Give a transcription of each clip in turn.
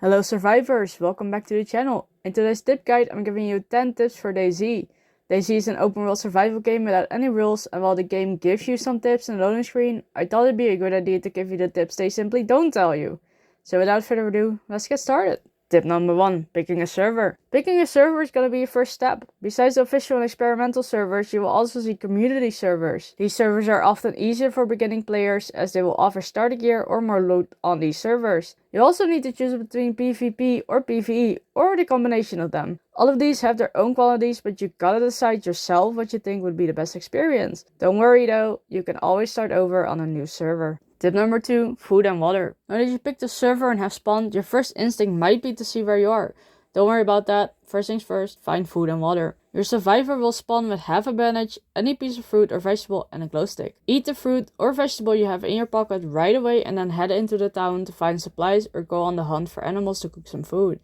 Hello survivors, welcome back to the channel. In today's tip guide I'm giving you 10 tips for DayZ. DayZ is an open world survival game without any rules, and while the game gives you some tips in the loading screen, I thought it'd be a good idea to give you the tips they simply don't tell you. So without further ado, let's get started. Tip number 1. Picking a server. Picking a server is gonna be your first step. Besides the official and experimental servers, you will also see community servers. These servers are often easier for beginning players as they will offer starter gear or more loot on these servers. You also need to choose between PvP or PvE or the combination of them. All of these have their own qualities, but you gotta decide yourself what you think would be the best experience. Don't worry though, you can always start over on a new server. Tip number 2. Food and water. Now that you picked a server and have spawned, your first instinct might be to see where you are. Don't worry about that. First things first, find food and water. Your survivor will spawn with half a bandage, any piece of fruit or vegetable, and a glow stick. Eat the fruit or vegetable you have in your pocket right away and then head into the town to find supplies or go on the hunt for animals to cook some food.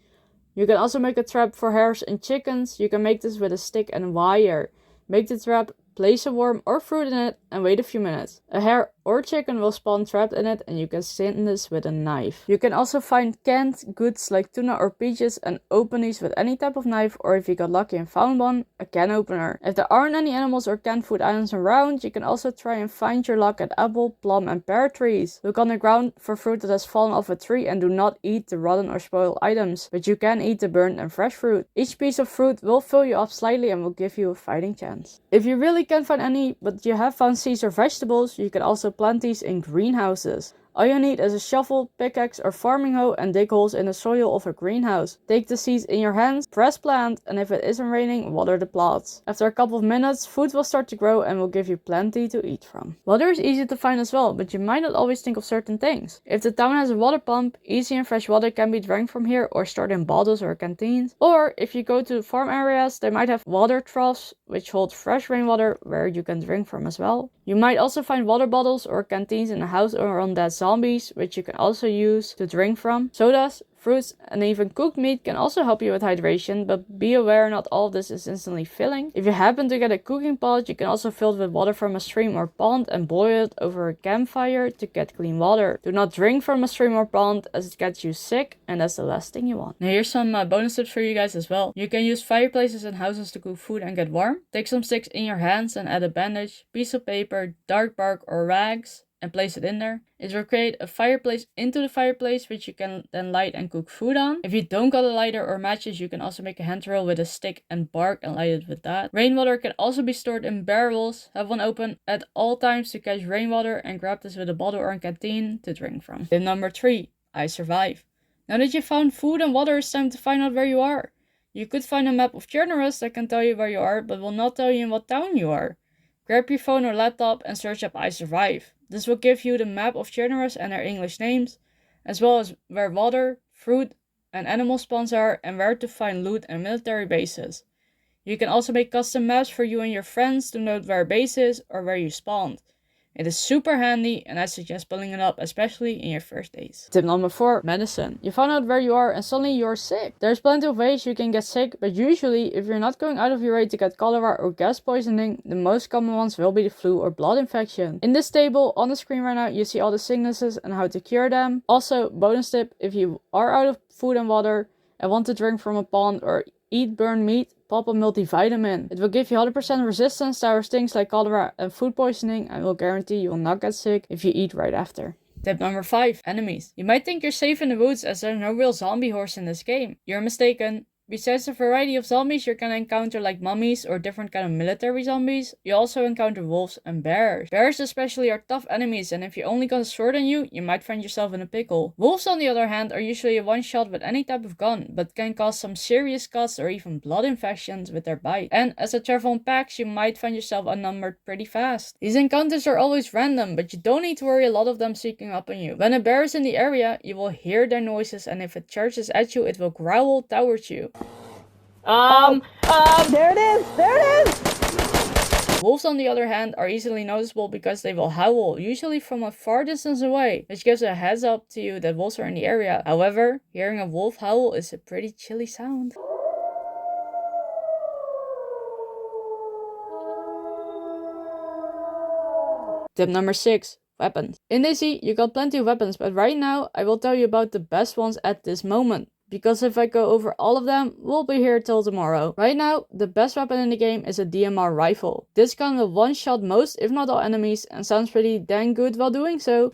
You can also make a trap for hares and chickens. You can make this with a stick and wire. Make the trap, place a worm or fruit in it, and wait a few minutes. A hare or chicken will spawn trapped in it, and you can skin this with a knife. You can also find canned goods like tuna or peaches and open these with any type of knife, or if you got lucky and found one, a can opener. If there aren't any animals or canned food items around, you can also try and find your luck at apple, plum and pear trees. Look on the ground for fruit that has fallen off a tree and do not eat the rotten or spoiled items, but you can eat the burnt and fresh fruit. Each piece of fruit will fill you up slightly and will give you a fighting chance. If you really can't find any, but you have found seeds or vegetables, you can also plant these in greenhouses. All you need is a shovel, pickaxe or farming hoe and dig holes in the soil of a greenhouse. Take the seeds in your hands, press plant, and if it isn't raining, water the plots. After a couple of minutes, food will start to grow and will give you plenty to eat from. Water is easy to find as well, but you might not always think of certain things. If the town has a water pump, easy and fresh water can be drank from here or stored in bottles or canteens. Or if you go to farm areas, they might have water troughs which hold fresh rainwater where you can drink from as well. You might also find water bottles or canteens in a house or on dead zombies, which you can also use to drink from. Sodas, fruits and even cooked meat can also help you with hydration, but be aware not all of this is instantly filling. If you happen to get a cooking pot, you can also fill it with water from a stream or pond and boil it over a campfire to get clean water. Do not drink from a stream or pond as it gets you sick, and that's the last thing you want. Now here's some bonus tips for you guys as well. You can use fireplaces and houses to cook food and get warm. Take some sticks in your hands and add a bandage, piece of paper, dark bark or rags, and place it in there. It will create a fireplace into the fireplace which you can then light and cook food on. If you don't got a lighter or matches, you can also make a hand drill with a stick and bark and light it with that. Rainwater can also be stored in barrels. Have one open at all times to catch rainwater and grab this with a bottle or a canteen to drink from. Tip number 3. I survive. Now that you found food and water, it's time to find out where you are. You could find a map of generous that can tell you where you are, but will not tell you in what town you are. Grab your phone or laptop and search up I survive. This will give you the map of generous and their English names, as well as where water, fruit and animal spawns are and where to find loot and military bases. You can also make custom maps for you and your friends to note where a base is or where you spawned. It is super handy and I suggest pulling it up, especially in your first days. Tip number 4. Medicine. You found out where you are and suddenly you're sick. There's plenty of ways you can get sick, but usually if you're not going out of your way to get cholera or gas poisoning, the most common ones will be the flu or blood infection. In this table on the screen right now, you see all the sicknesses and how to cure them. Also, bonus tip, if you are out of food and water and want to drink from a pond or eat burnt meat, pop a multivitamin. It will give you 100% resistance to things like cholera and food poisoning and will guarantee you will not get sick if you eat right after. Tip number 5. Enemies. You might think you're safe in the woods as there's no real zombie horse in this game. You're mistaken. Besides the variety of zombies you're gonna encounter like mummies or different kind of military zombies, you also encounter wolves and bears. Bears especially are tough enemies, and if you only got a sword on you, you might find yourself in a pickle. Wolves on the other hand are usually a one shot with any type of gun, but can cause some serious cuts or even blood infections with their bite. And as they travel in packs, you might find yourself outnumbered pretty fast. These encounters are always random, but you don't need to worry a lot of them sneaking up on you. When a bear is in the area, you will hear their noises, and if it charges at you, it will growl towards you. There it is! Wolves on the other hand are easily noticeable because they will howl, usually from a far distance away, which gives a heads up to you that wolves are in the area. However, hearing a wolf howl is a pretty chilly sound. Tip number 6. weapons. In DayZ, you got plenty of weapons, but right now I will tell you about the best ones at this moment. Because if I go over all of them, we'll be here till tomorrow. Right now, the best weapon in the game is a DMR rifle. This gun will one-shot most, if not all enemies, and sounds pretty dang good while doing so.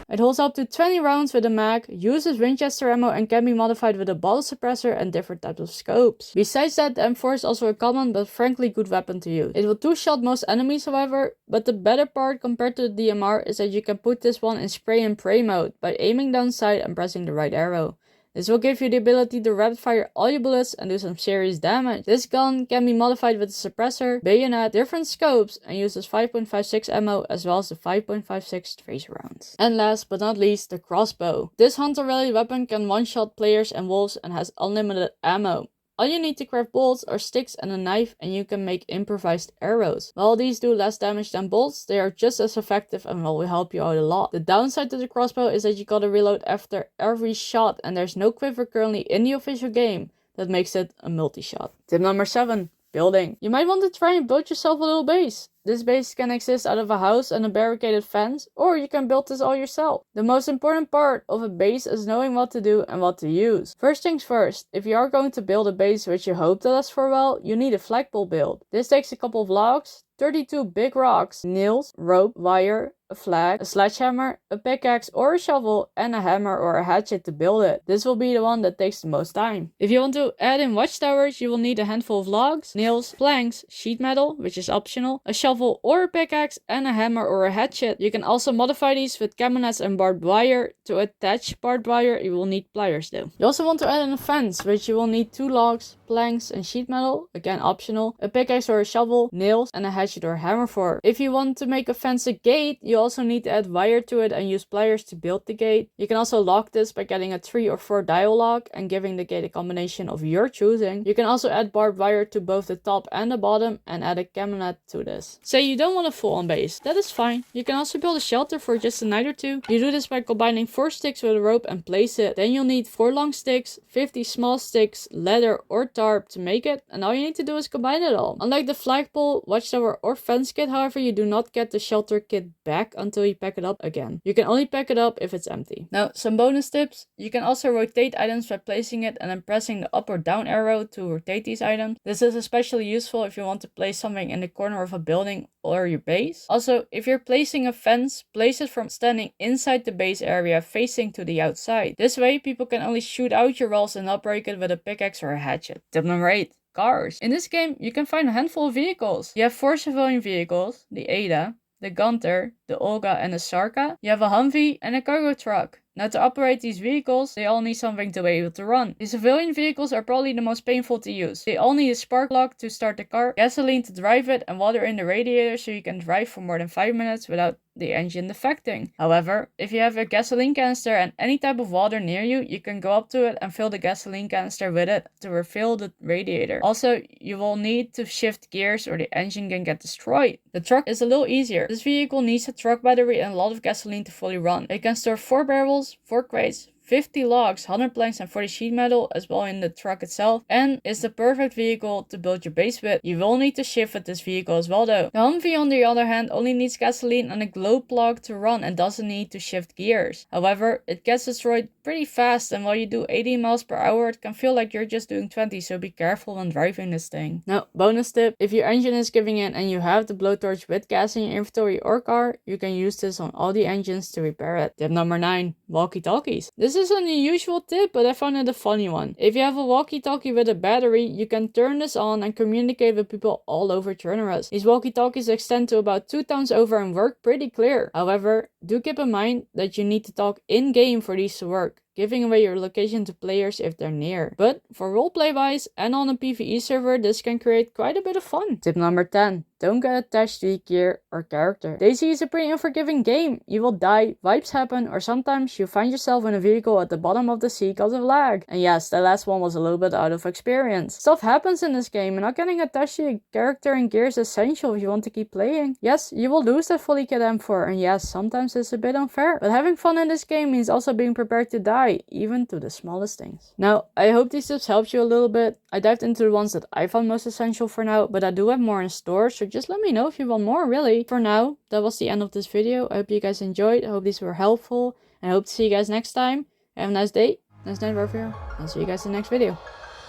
It holds up to 20 rounds with a mag, uses Winchester ammo and can be modified with a bottle suppressor and different types of scopes. Besides that, the M4 is also a common but frankly good weapon to use. It will two-shot most enemies however, but the better part compared to the DMR is that you can put this one in spray and pray mode by aiming down sight and pressing the right arrow. This will give you the ability to rapid fire all your bullets and do some serious damage. This gun can be modified with a suppressor, bayonet, different scopes and uses 5.56 ammo as well as the 5.56 tracer rounds. And last but not least, the crossbow. This hunter rally weapon can one-shot players and wolves and has unlimited ammo. All you need to craft bolts are sticks and a knife and you can make improvised arrows. While these do less damage than bolts, they are just as effective and will help you out a lot. The downside to the crossbow is that you gotta reload after every shot and there's no quiver currently in the official game that makes it a multi-shot. Tip number 7. Building. You might want to try and build yourself a little base. This base can exist out of a house and a barricaded fence, or you can build this all yourself. The most important part of a base is knowing what to do and what to use. First things first, if you are going to build a base which you hope to last for a while, you need a flagpole build. This takes a couple of logs, 32 big rocks, nails, rope, wire, a flag, a sledgehammer, a pickaxe or a shovel, and a hammer or a hatchet to build it. This will be the one that takes the most time. If you want to add in watchtowers, you will need a handful of logs, nails, planks, sheet metal, which is optional, a shovel or a pickaxe, and a hammer or a hatchet. You can also modify these with camo nets and barbed wire. To attach barbed wire, you will need pliers though. You also want to add in a fence, which you will need 2 logs, planks, and sheet metal, again optional, a pickaxe or a shovel, nails, and a hatchet or hammer for. If you want to make a fence a gate, you also need to add wire to it and use pliers to build the gate. You can also lock this by getting a 3 or 4 dial lock and giving the gate a combination of your choosing. You can also add barbed wire to both the top and the bottom and add a camo net to this. Say you don't want a full on base, that is fine. You can also build a shelter for just a night or 2. You do this by combining 4 sticks with a rope and place it. Then you'll need 4 long sticks, 50 small sticks, leather or tarp to make it, and all you need to do is combine it all. Unlike the flagpole, watchtower or fence kit, however, you do not get the shelter kit back until you pack it up again. You can only pack it up if it's empty. Now, some bonus tips. You can also rotate items by placing it and then pressing the up or down arrow to rotate these items. This is especially useful if you want to place something in the corner of a building or your base. Also, if you're placing a fence, place it from standing inside the base area facing to the outside. This way, people can only shoot out your walls and not break it with a pickaxe or a hatchet. Tip number 8. Cars. In this game, you can find a handful of vehicles. You have 4 civilian vehicles, the Ada, the Gunter, the Olga and the Sarka. You have a Humvee and a cargo truck. Now to operate these vehicles, they all need something to be able to run. The civilian vehicles are probably the most painful to use. They all need a spark plug to start the car, gasoline to drive it, and water in the radiator so you can drive for more than 5 minutes without the engine defecting. However, if you have a gasoline canister and any type of water near you, you can go up to it and fill the gasoline canister with it to refill the radiator. Also, you will need to shift gears or the engine can get destroyed. The truck is a little easier. This vehicle needs a truck battery and a lot of gasoline to fully run. It can store 4 barrels, 4 crates, 50 logs, 100 planks and 40 sheet metal as well in the truck itself, and is the perfect vehicle to build your base with. You will need to shift with this vehicle as well though. The Humvee on the other hand only needs gasoline and a glow plug to run and doesn't need to shift gears. However, it gets destroyed pretty fast and while you do 80 miles per hour it can feel like you're just doing 20, so be careful when driving this thing. Now, bonus tip, if your engine is giving in and you have the blowtorch with gas in your inventory or car, you can use this on all the engines to repair it. Tip number 9, walkie-talkies. This is an unusual tip, but I found it a funny one. If you have a walkie-talkie with a battery, you can turn this on and communicate with people all over Turnerus. These walkie-talkies extend to about 2 towns over and work pretty clear. However, do keep in mind that you need to talk in-game for these to work, giving away your location to players if they're near. But for roleplay wise and on a PvE server, this can create quite a bit of fun. Tip number 10. Don't get attached to your gear or character. DayZ is a pretty unforgiving game. You will die, vibes happen, or sometimes you find yourself in a vehicle at the bottom of the sea because of lag. And yes, the last one was a little bit out of experience. Stuff happens in this game and not getting attached to your character and gear is essential if you want to keep playing. Yes, you will lose that fully kit M4 and yes, sometimes it's a bit unfair. But having fun in this game means also being prepared to die, even to the smallest things. Now, I hope these tips helped you a little bit. I dived into the ones that I found most essential for now, but I do have more in store, so just let me know if you want more, really. For now, that was the end of this video. I hope you guys enjoyed. I hope these were helpful. And I hope to see you guys next time. Have a nice day, nice night, warfare. I'll see you guys in the next video.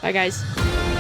Bye, guys.